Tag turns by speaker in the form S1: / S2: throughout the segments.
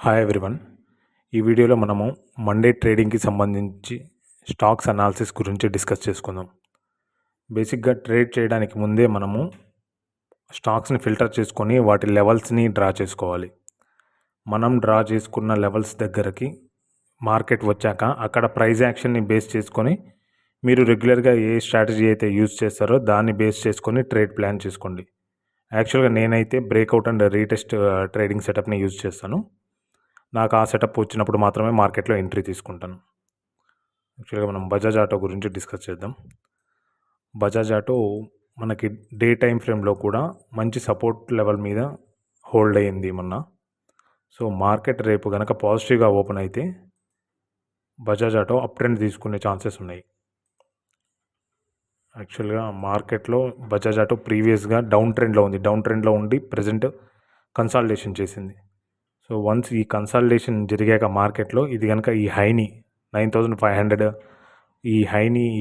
S1: Hi everyone. ఈ వీడియోలో మనము మండే ట్రేడింగ్కి సంబంధించి స్టాక్స్ అనాలిసిస్ గురించి డిస్కస్ చేసుకుందాం. బేసిక్గా ట్రేడ్ చేయడానికి ముందే మనము స్టాక్స్ని ఫిల్టర్ చేసుకొని వాటి లెవెల్స్ని డ్రా చేసుకోవాలి. మనం డ్రా చేసుకున్న లెవెల్స్ దగ్గరకి మార్కెట్ వచ్చాక అక్కడ ప్రైస్ యాక్షన్ని బేస్ చేసుకొని మీరు రెగ్యులర్గా ఏ స్ట్రాటజీ అయితే యూజ్ చేస్తారో దాన్ని బేస్ చేసుకొని ట్రేడ్ ప్లాన్ చేసుకోండి. యాక్చువల్గా నేనైతే బ్రేక్అవుట్ అండ్ రీటెస్ట్ ట్రేడింగ్ సెటప్ని యూజ్ చేస్తాను. నాకు ఆ సెటప్ వచ్చినప్పుడు మాత్రమే మార్కెట్లో ఎంట్రీ తీసుకుంటాను. యాక్చువల్గా మనం బజాజ్ ఆటో గురించి డిస్కస్ చేద్దాం. బజాజ్ ఆటో మనకి డే టైం ఫ్రేమ్లో కూడా మంచి సపోర్ట్ లెవెల్ మీద హోల్డ్ అయ్యింది మొన్న. సో మార్కెట్ రేపు కనుక పాజిటివ్గా ఓపెన్ అయితే బజాజ్ ఆటో అప్ ట్రెండ్ తీసుకునే ఛాన్సెస్ ఉన్నాయి. యాక్చువల్గా మార్కెట్లో బజాజ్ ఆటో ప్రీవియస్గా డౌన్ ట్రెండ్లో ఉండి ప్రజెంట్ కన్సాలిడేషన్ చేసింది. సో వన్స్ ఈ కన్సాలిడేషన్ జరిగాక మార్కెట్లో ఇది కనుక ఈ హైని 9500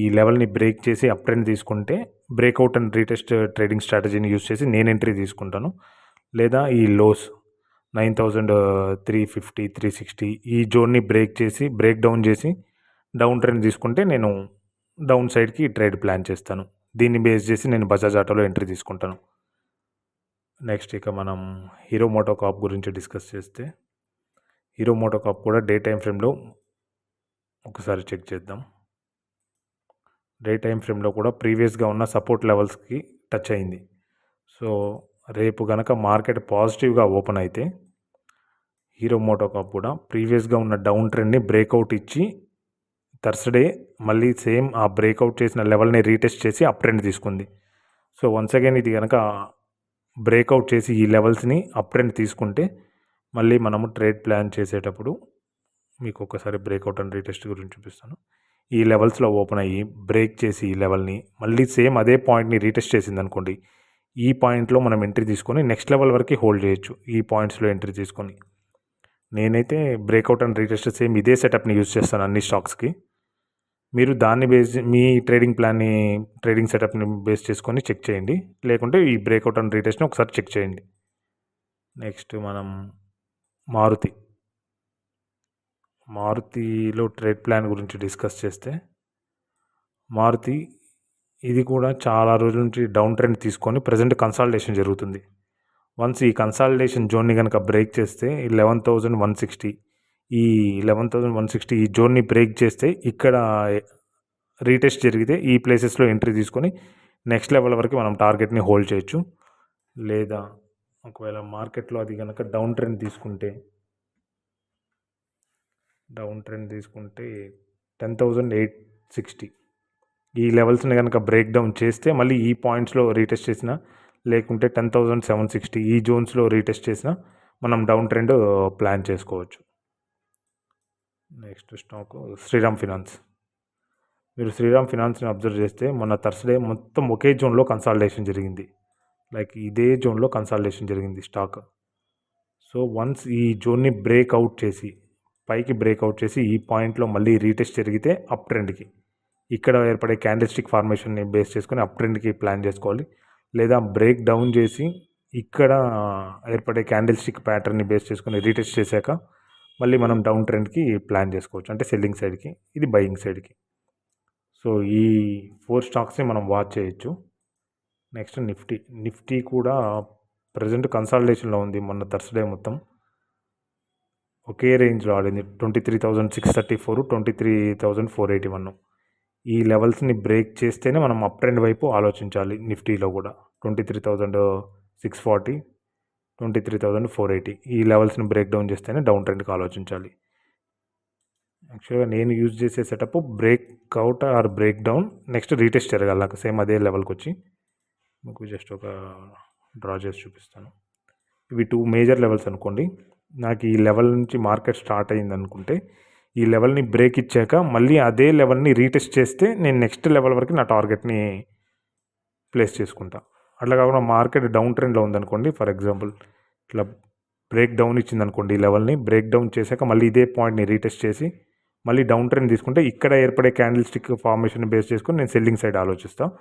S1: ఈ లెవెల్ని బ్రేక్ చేసి అప్ ట్రెండ్ తీసుకుంటే బ్రేక్అవుట్ అండ్ రీటెస్ట్ ట్రేడింగ్ స్ట్రాటజీని యూజ్ చేసి నేను ఎంట్రీ తీసుకుంటాను. లేదా ఈ లోస్ 9350 360 ఈ జోన్ని బ్రేక్ డౌన్ చేసి డౌన్ ట్రెండ్ తీసుకుంటే నేను డౌన్ సైడ్కి ట్రేడ్ ప్లాన్ చేస్తాను. దీన్ని బేస్ చేసి నేను బజాజ్ ఆటోలో ఎంట్రీ తీసుకుంటాను. నెక్స్ట్ ఇక మనం హీరో మోటోకార్ప్ గురించి డిస్కస్ చేస్తే హీరో మోటోకార్ప్ కూడా డే టైం ఫ్రేమ్లో ఒకసారి చెక్ చేద్దాం. డే టైం ఫ్రేమ్లో కూడా ప్రీవియస్గా ఉన్న సపోర్ట్ లెవెల్స్కి టచ్ అయింది. సో రేపు కనుక మార్కెట్ పాజిటివ్గా ఓపెన్ అయితే హీరో మోటోకార్ప్ కూడా ప్రీవియస్గా ఉన్న డౌన్ ట్రెండ్ని బ్రేక్అవుట్ ఇచ్చి థర్స్డే మళ్ళీ సేమ్ ఆ బ్రేక్అవుట్ చేసిన లెవెల్ని రీటెస్ట్ చేసి అప్ ట్రెండ్ తీసుకుంది. సో వన్స్ అగైన్ ఇది కనుక బ్రేక్అవుట్ చేసి ఈ లెవెల్స్ని అప్ ట్రెండ్ తీసుకుంటే మళ్ళీ మనము ట్రేడ్ ప్లాన్ చేసేటప్పుడు మీకు ఒకసారి బ్రేక్అవుట్ అండ్ రీటెస్ట్ గురించి చూపిస్తాను. ఈ లెవెల్స్లో ఓపెన్ అయ్యి బ్రేక్ చేసి ఈ లెవెల్ని మళ్ళీ సేమ్ అదే పాయింట్ని రీటెస్ట్ చేసింది అనుకోండి, ఈ పాయింట్లో మనం ఎంట్రీ తీసుకొని నెక్స్ట్ లెవెల్ వరకు హోల్డ్ చేయొచ్చు. ఈ పాయింట్స్లో ఎంట్రీ తీసుకొని నేనైతే బ్రేక్అవుట్ అండ్ రీటెస్ట్ సేమ్ ఇదే సెటప్ని యూజ్ చేస్తాను అన్ని స్టాక్స్కి. మీరు దాన్ని మీ ట్రేడింగ్ సెటప్ని బేస్ చేసుకొని చెక్ చేయండి. లేకుంటే ఈ బ్రేక్అవుట్ అండ్ రీటెస్ట్ని ఒకసారి చెక్ చేయండి. నెక్స్ట్ మనం మారుతిలో ట్రేడ్ ప్లాన్ గురించి డిస్కస్ చేస్తే మారుతి ఇది కూడా చాలా రోజుల నుంచి డౌన్ ట్రెండ్ తీసుకొని ప్రజెంట్ కన్సాలిడేషన్ జరుగుతుంది. వన్స్ ఈ కన్సాలిడేషన్ జోన్ని కనుక బ్రేక్ చేస్తే 11,160 ఈ 11,160 ఈ జోన్ని బ్రేక్ చేస్తే ఇక్కడ రీటెస్ట్ జరిగితే ఈ ప్లేసెస్లో ఎంట్రీ తీసుకొని నెక్స్ట్ లెవెల్ వరకు మనం టార్గెట్ని హోల్డ్ చేయొచ్చు. లేదా ఒకవేళ మార్కెట్లో అది కనుక డౌన్ ట్రెండ్ తీసుకుంటే 10,860 ఈ లెవెల్స్ని కనుక బ్రేక్ డౌన్ చేస్తే మళ్ళీ ఈ పాయింట్స్లో రీటెస్ట్ చేసిన, లేకుంటే 10,760 ఈ జోన్స్లో రీటెస్ట్ చేసిన మనం డౌన్ ట్రెండ్ ప్లాన్ చేసుకోవచ్చు. Next stock Shriram Finance. మీరు శ్రీరామ్ ఫినాన్స్ని అబ్జర్వ్ చేస్తే మొన్న థర్స్డే మొత్తం ఒకే జోన్లో కన్సాలిడేషన్ జరిగింది. లైక్ ఇదే జోన్లో కన్సాలిడేషన్ జరిగింది స్టాక్. సో వన్స్ ఈ జోన్ని బ్రేక్అవుట్ చేసి పైకి బ్రేక్అవుట్ చేసి ఈ పాయింట్లో మళ్ళీ రీటెస్ట్ జరిగితే అప్ ట్రెండ్కి ఇక్కడ ఏర్పడే క్యాండిల్ స్టిక్ ఫార్మేషన్ని బేస్ చేసుకొని అప్ ట్రెండ్కి ప్లాన్ చేసుకోవాలి. లేదా బ్రేక్ డౌన్ చేసి ఇక్కడ ఏర్పడే క్యాండిల్ స్టిక్ ప్యాటర్న్ని బేస్ చేసుకొని రీటెస్ట్ చేశాక మళ్ళీ మనం డౌన్ ట్రెండ్కి ప్లాన్ చేసుకోవచ్చు. అంటే సెల్లింగ్ సైడ్కి, ఇది బయింగ్ సైడ్కి. సో ఈ 4 స్టాక్స్ని మనం వాచ్ చేయొచ్చు. నెక్స్ట్ నిఫ్టీ కూడా ప్రజెంట్ కన్సాలిడేషన్లో ఉంది. మొన్న థర్స్డే మొత్తం ఒకే రేంజ్లో ఆడింది. 23,634 23,481 ఈ లెవెల్స్ని బ్రేక్ చేస్తేనే మనం అప్ ట్రెండ్ వైపు ఆలోచించాలి. నిఫ్టీలో కూడా 23,640 23,480 ఈ లెవెల్స్ని బ్రేక్ డౌన్ చేస్తేనే డౌన్ ట్రెండ్కి ఆలోచించాలి. యాక్చువల్గా నేను యూజ్ చేసే setup breakout or break down next retest జరగాలి. నాకు సేమ్ అదే లెవెల్కి వచ్చి మీకు జస్ట్ ఒక డ్రా చేసి చూపిస్తాను. ఇవి 2 మేజర్ లెవెల్స్ అనుకోండి. నాకు ఈ లెవెల్ నుంచి మార్కెట్ స్టార్ట్ అయింది అనుకుంటే ఈ లెవెల్ని బ్రేక్ ఇచ్చాక మళ్ళీ అదే లెవెల్ని రీటెస్ట్ చేస్తే నేను నెక్స్ట్ లెవెల్ వరకు నా టార్గెట్ని ప్లేస్ చేసుకుంటా. అట్లా కాకుండా మార్కెట్ డౌన్ ట్రెండ్లో ఉందనుకోండి, ఫర్ ఎగ్జాంపుల్ ఇట్లా బ్రేక్ డౌన్ ఇచ్చింది అనుకోండి, ఈ లెవెల్ని బ్రేక్ డౌన్ చేశాక మళ్ళీ ఇదే పాయింట్ని రీటెస్ట్ చేసి మళ్ళీ డౌన్ ట్రెండ్ తీసుకుంటే ఇక్కడ ఏర్పడే క్యాండిల్ స్టిక్ ఫార్మేషన్ బేస్ చేసుకొని నేను సెల్లింగ్ సైడ్ ఆలోచిస్తాను.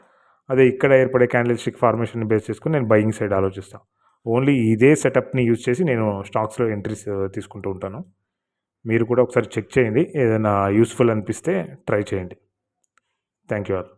S1: అదే ఇక్కడ ఏర్పడే క్యాండిల్ స్టిక్ ఫార్మేషన్ బేస్ చేసుకొని నేను బయింగ్ సైడ్ ఆలోచిస్తాను. ఓన్లీ ఇదే సెటప్‌ని యూజ్ చేసి నేను స్టాక్స్‌లో ఎంట్రీస్ తీసుకుంటూ ఉంటాను. మీరు కూడా ఒకసారి చెక్ చేయండి. ఏదైనా యూజ్‌ఫుల్ అనిపిస్తే ట్రై చేయండి. Thank you all.